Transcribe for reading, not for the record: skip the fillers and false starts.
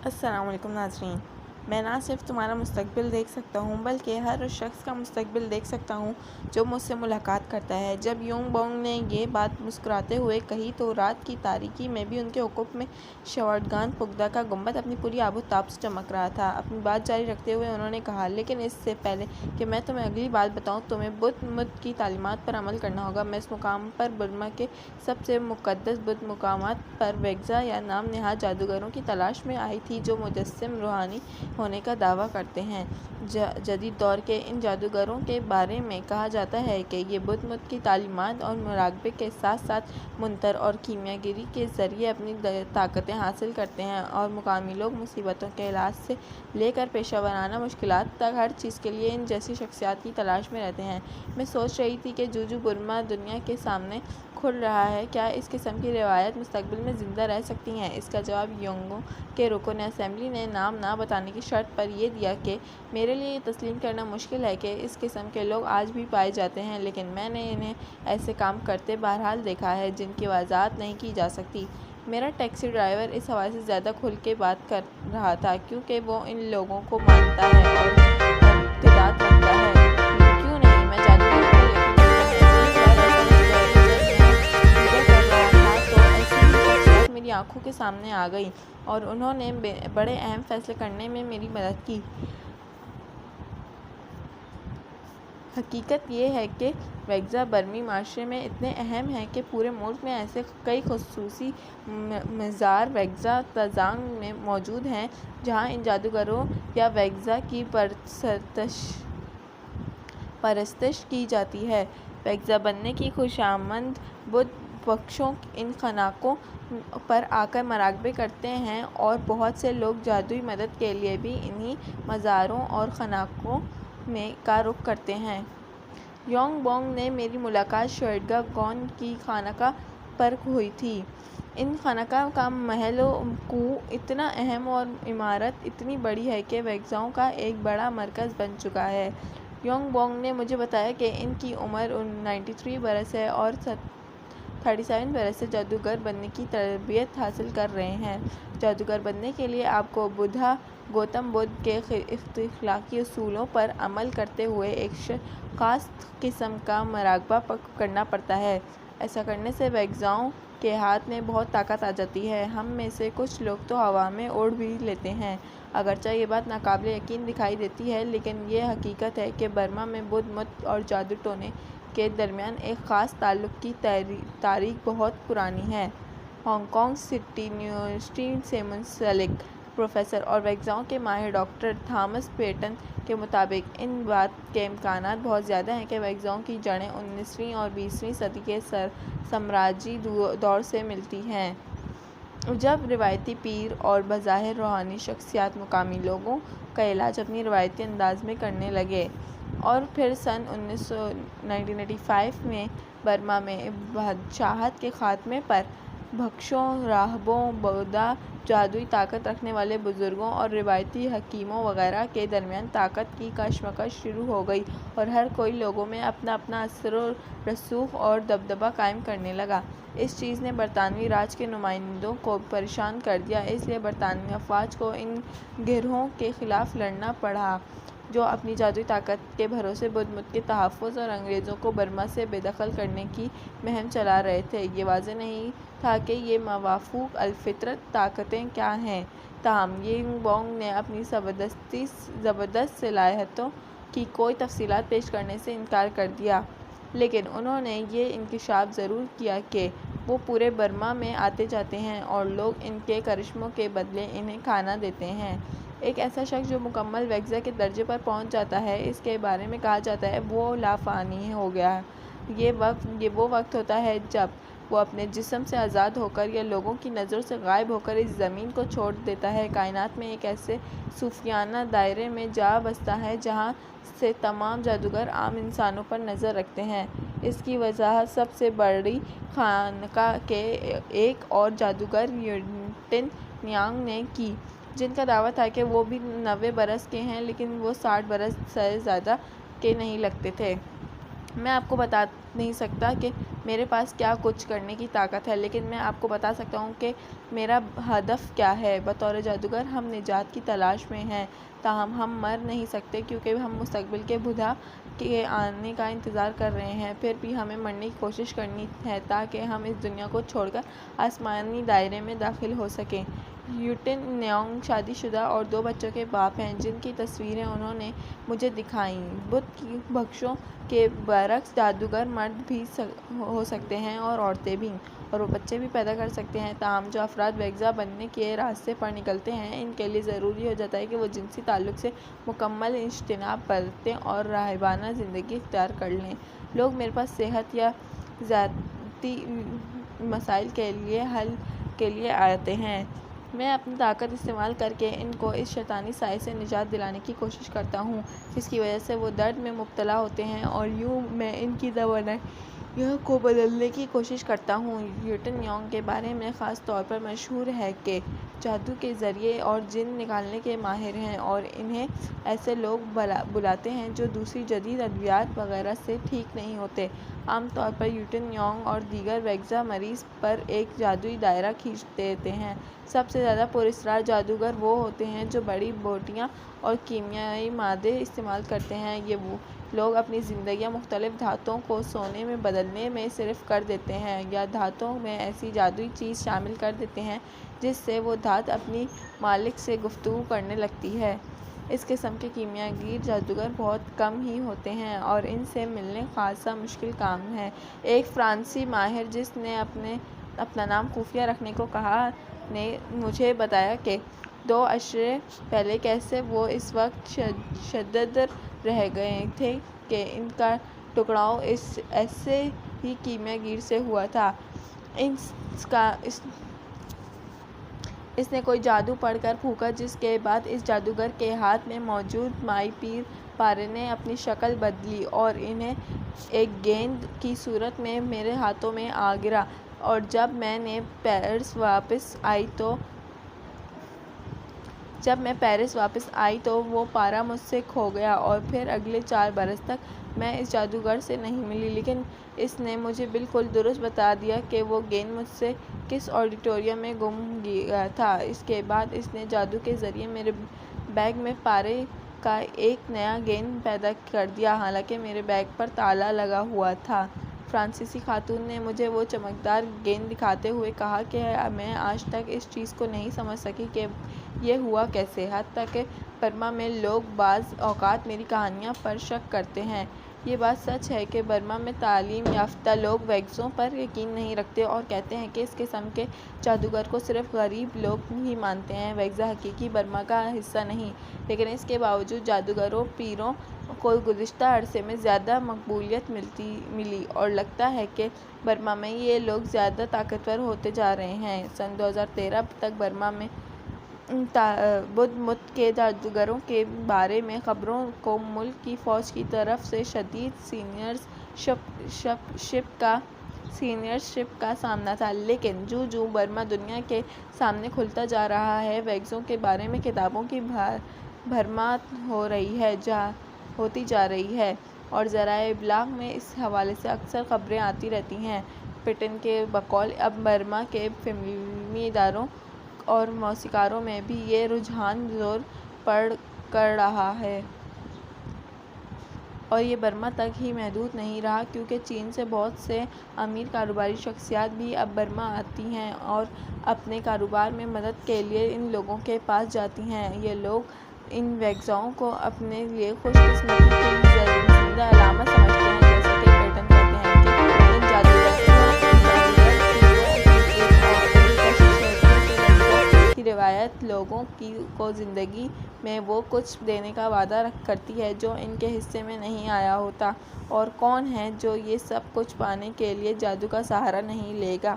السلام علیکم ناظرین، میں نہ صرف تمہارا مستقبل دیکھ سکتا ہوں بلکہ ہر اس شخص کا مستقبل دیکھ سکتا ہوں جو مجھ سے ملاقات کرتا ہے۔ جب یونگ بونگ نے یہ بات مسکراتے ہوئے کہی تو رات کی تاریکی میں بھی ان کے افق میں شوارٹگان پگوڈا کا گنبد اپنی پوری آب و تاب سے چمک رہا تھا۔ اپنی بات جاری رکھتے ہوئے انہوں نے کہا، لیکن اس سے پہلے کہ میں تمہیں اگلی بات بتاؤں، تمہیں بدھ مت کی تعلیمات پر عمل کرنا ہوگا۔ میں اس مقام پر برما کے سب سے مقدس بدھ مقامات پر ویگزا یا نام نہاد جادوگروں کی تلاش میں آئی تھی جو مجسم روحانی ہونے کا دعویٰ کرتے ہیں۔ جدید دور کے ان جادوگروں کے بارے میں کہا جاتا ہے کہ یہ بدھ مت کی تعلیمات اور مراقبے کے ساتھ ساتھ منتر اور کیمیا گری کے ذریعے اپنی طاقتیں حاصل کرتے ہیں اور مقامی لوگ مصیبتوں کے علاج سے لے کر پیشہ ورانہ مشکلات تک ہر چیز کے لیے ان جیسی شخصیات کی تلاش میں رہتے ہیں۔ میں سوچ رہی تھی کہ جو برما دنیا کے سامنے کھل رہا ہے، کیا اس قسم کی روایات مستقبل میں زندہ رہ سکتی ہیں؟ اس کا جواب یونگوں کے رکن اسمبلی نے نام نہ بتانے کی شرط پر یہ دیا کہ میرے لیے یہ تسلیم کرنا مشکل ہے کہ اس قسم کے لوگ آج بھی پائے جاتے ہیں، لیکن میں نے انہیں ایسے کام کرتے بہرحال دیکھا ہے جن کی وضاحت نہیں کی جا سکتی۔ میرا ٹیکسی ڈرائیور اس حوالے سے زیادہ کھل کے بات کر رہا تھا کیونکہ وہ ان لوگوں کو مانتا ہے اور ارتباط رکھتا ہے۔ کیوں نہیں، میں جادوگروں کو یقین کرتا ہوں۔ ایک بار ایسا ہوا کہ جب میں پوجا کر رہا تھا تو ایسی ہی شخصیات میری آنکھوں کے سامنے آ گئی اور انہوں نے بڑے اہم فیصلے کرنے میں میری مدد کی۔ حقیقت یہ ہے کہ ویگزا برمی معاشرے میں اتنے اہم ہیں کہ پورے ملک میں ایسے کئی خصوصی مزار ویگزا تزانگ میں موجود ہیں جہاں ان جادوگروں یا ویگزا کی پرستش کی جاتی ہے۔ ویگزا بننے کی خوشامد بدھ بھکشو ان خانقاہوں پر آ کر مراقبے کرتے ہیں اور بہت سے لوگ جادوئی مدد کے لیے بھی انہی مزاروں اور خانقاہوں کا رخ کرتے ہیں۔ یونگ بونگ نے میری ملاقات شوارٹگا گون کی خانقاہ پر ہوئی تھی۔ ان خانقاہ کا محل وقوع اتنا اہم اور عمارت اتنی بڑی ہے کہ ویگزاؤں کا ایک بڑا مرکز بن چکا ہے۔ یونگ بونگ نے مجھے بتایا کہ ان کی عمر 93 برس ہے اور 37 برس سے جادوگر بننے کی تربیت حاصل کر رہے ہیں۔ جادوگر بننے کے لیے آپ کو گوتم بدھ کے اخلاقی اصولوں پر عمل کرتے ہوئے ایک خاص قسم کا مراقبہ کرنا پڑتا ہے۔ ایسا کرنے سے ویگزاؤں کے ہاتھ میں بہت طاقت آ جاتی ہے۔ ہم میں سے کچھ لوگ تو ہوا میں اڑ بھی لیتے ہیں۔ اگرچہ یہ بات ناقابل یقین دکھائی دیتی ہے، لیکن یہ حقیقت ہے کہ برما میں بدھ مت اور جادو ٹونے کے درمیان ایک خاص تعلق کی تاریخ بہت پرانی ہے۔ ہانگ کانگ سٹی یونیورسٹی سے منسلک پروفیسر اور ویگزاؤں کے ماہر ڈاکٹر تھامس پیٹن کے مطابق اس بات کے امکانات بہت زیادہ ہیں کہ ویگزاؤں کی جڑیں 19ویں اور 20ویں صدی کے سامراجی دور سے ملتی ہیں، جب روایتی پیر اور بظاہر روحانی شخصیات مقامی لوگوں کا علاج اپنی روایتی انداز میں کرنے لگے، اور پھر سن 1985 میں برما میں بادشاہت کے خاتمے پر بھکشوں، راہبوں، بودا، جادوئی طاقت رکھنے والے بزرگوں اور روایتی حکیموں وغیرہ کے درمیان طاقت کی کشمکش شروع ہو گئی اور ہر کوئی لوگوں میں اپنا اپنا اثر و رسوخ اور دبدبہ قائم کرنے لگا۔ اس چیز نے برطانوی راج کے نمائندوں کو پریشان کر دیا، اس لیے برطانوی افواج کو ان گروہوں کے خلاف لڑنا پڑا جو اپنی جادوئی طاقت کے بھروسے بدھ مت کے تحفظ اور انگریزوں کو برما سے بے دخل کرنے کی مہم چلا رہے تھے۔ یہ واضح نہیں تھا کہ یہ موافق الفطرت طاقتیں کیا ہیں، تاہم یونگ بونگ نے اپنی زبردست صلاحیتوں کی کوئی تفصیلات پیش کرنے سے انکار کر دیا، لیکن انہوں نے یہ انکشاف ضرور کیا کہ وہ پورے برما میں آتے جاتے ہیں اور لوگ ان کے کرشموں کے بدلے انہیں کھانا دیتے ہیں۔ ایک ایسا شخص جو مکمل ویگزا کے درجے پر پہنچ جاتا ہے، اس کے بارے میں کہا جاتا ہے وہ لافانی ہو گیا۔ یہ وہ وقت ہوتا ہے جب وہ اپنے جسم سے آزاد ہو کر یا لوگوں کی نظروں سے غائب ہو کر اس زمین کو چھوڑ دیتا ہے، کائنات میں ایک ایسے صوفیانہ دائرے میں جا بستا ہے جہاں سے تمام جادوگر عام انسانوں پر نظر رکھتے ہیں۔ اس کی وضاحت سب سے بڑی خانقاہ کے ایک اور جادوگر یوٹن نیانگ نے کی، جن کا دعویٰ تھا کہ وہ بھی 90 برس کے ہیں، لیکن وہ 60 برس سے زیادہ کے نہیں لگتے تھے۔ میں آپ کو نہیں سکتا کہ میرے پاس کیا کچھ کرنے کی طاقت ہے، لیکن میں آپ کو بتا سکتا ہوں کہ میرا ہدف کیا ہے۔ بطور جادوگر ہم نجات کی تلاش میں ہیں، تاہم ہم مر نہیں سکتے کیونکہ ہم مستقبل کے بُدھا کے آنے کا انتظار کر رہے ہیں۔ پھر بھی ہمیں مرنے کی کوشش کرنی ہے تاکہ ہم اس دنیا کو چھوڑ کر آسمانی دائرے میں داخل ہو سکیں۔ یوٹن نیونگ شادی شدہ اور 2 بچوں کے باپ ہیں، جن کی تصویریں انہوں نے مجھے دکھائیں۔ بت کی بخشوں کے برعکس جادوگر مرد بھی ہو سکتے ہیں اور عورتیں بھی، اور وہ بچے بھی پیدا کر سکتے ہیں۔ تاہم جو افراد ویگزا بننے کے راستے پر نکلتے ہیں، ان کے لیے ضروری ہو جاتا ہے کہ وہ جنسی تعلق سے مکمل اجتناب برتیں اور راہبانہ زندگی اختیار کر لیں۔ لوگ میرے پاس صحت یا ذاتی مسائل کے حل کے لیے آتے ہیں۔ میں اپنی طاقت استعمال کر کے ان کو اس شیطانی سائے سے نجات دلانے کی کوشش کرتا ہوں، جس کی وجہ سے وہ درد میں مبتلا ہوتے ہیں، اور یوں میں ان کی توانائیوں کو بدلنے کی کوشش کرتا ہوں۔ یوٹن نیونگ کے بارے میں خاص طور پر مشہور ہے کہ جادو کے ذریعے اور جن نکالنے کے ماہر ہیں، اور انہیں ایسے لوگ بلاتے ہیں جو دوسری جدید ادویات وغیرہ سے ٹھیک نہیں ہوتے۔ عام طور پر یوٹن نیونگ اور دیگر ویگزا مریض پر ایک جادوئی دائرہ کھینچ دیتے ہیں۔ سب سے زیادہ پراسرار جادوگر وہ ہوتے ہیں جو بڑی بوٹیاں اور کیمیائی مادے استعمال کرتے ہیں۔ یہ لوگ اپنی زندگیاں مختلف دھاتوں کو سونے میں بدلنے میں صرف کر دیتے ہیں، یا دھاتوں میں ایسی جادوئی چیز شامل کر دیتے ہیں جس سے وہ دھات اپنی مالک سے گفتگو کرنے لگتی ہے۔ اس قسم کے کیمیائی گیر جادوگر بہت کم ہی ہوتے ہیں، اور ان سے ملنے خاصا مشکل کام ہے۔ ایک فرانسیسی ماہر جس نے اپنا نام خفیہ رکھنے کو کہا نے مجھے بتایا کہ 2 عشرے پہلے کیسے وہ اس وقت شدید رہ گئے تھے کہ ان کا ٹکراؤ ایسے ہی کیمیائی گیر سے ہوا تھا۔ اس نے کوئی جادو پڑھ کر پھونکا، جس کے بعد اس جادوگر کے ہاتھ میں موجود مائی پارے نے اپنی شکل بدلی اور انہیں ایک گیند کی صورت میں میرے ہاتھوں میں آ گرا، اور جب میں پیرس واپس آئی تو وہ پارا مجھ سے کھو گیا، اور پھر اگلے 4 برس تک میں اس جادوگر سے نہیں ملی، لیکن اس نے مجھے بالکل درست بتا دیا کہ وہ گیند مجھ سے کس آڈیٹوریم میں گم گیا تھا۔ اس کے بعد اس نے جادو کے ذریعے میرے بیگ میں پارے کا ایک نیا گیند پیدا کر دیا، حالانکہ میرے بیگ پر تالا لگا ہوا تھا۔ فرانسیسی خاتون نے مجھے وہ چمکدار گیند دکھاتے ہوئے کہا کہ میں آج تک اس چیز کو نہیں سمجھ سکی کہ یہ ہوا کیسے، حتیٰ کہ برما میں لوگ بعض اوقات میری کہانیوں پر شک کرتے ہیں۔ یہ بات سچ ہے کہ برما میں تعلیم یافتہ لوگ ویگزوں پر یقین نہیں رکھتے اور کہتے ہیں کہ اس قسم کے جادوگر کو صرف غریب لوگ ہی مانتے ہیں۔ ویگزا حقیقی برما کا حصہ نہیں، لیکن اس کے باوجود جادوگروں پیروں کو گزشتہ عرصے میں زیادہ مقبولیت ملی، اور لگتا ہے کہ برما میں یہ لوگ زیادہ طاقتور ہوتے جا رہے ہیں۔ سن 2013 تک برما میں بدھ مت کے جادوگروں کے بارے میں خبروں کو ملک کی فوج کی طرف سے شدید سینسرشپ کا سامنا تھا، لیکن جو برما دنیا کے سامنے کھلتا جا رہا ہے، ویگزوں کے بارے میں کتابوں کی بھرمار ہوتی جا رہی ہے، اور ذرائع ابلاغ میں اس حوالے سے اکثر خبریں آتی رہتی ہیں۔ پیٹن کے بقول اب برما کے فلمی اداروں اور موسیقاروں میں بھی یہ رجحان زور پکڑ رہا ہے۔ اور یہ برما تک ہی محدود نہیں رہا، کیونکہ چین سے بہت سے امیر کاروباری شخصیات بھی اب برما آتی ہیں اور اپنے کاروبار میں مدد کے لیے ان لوگوں کے پاس جاتی ہیں۔ یہ لوگ ان ویگزاؤں کو اپنے لیے خوش قسمتی کی زندہ علامت سمجھتے ہیں، جیسا کہ پیٹن کہتے ہیں کہ ان جادوگر کی روایت لوگوں کو زندگی میں وہ کچھ دینے کا وعدہ کرتی ہے جو ان کے حصے میں نہیں آیا ہوتا، اور کون ہے جو یہ سب کچھ پانے کے لیے جادو کا سہارا نہیں لے گا۔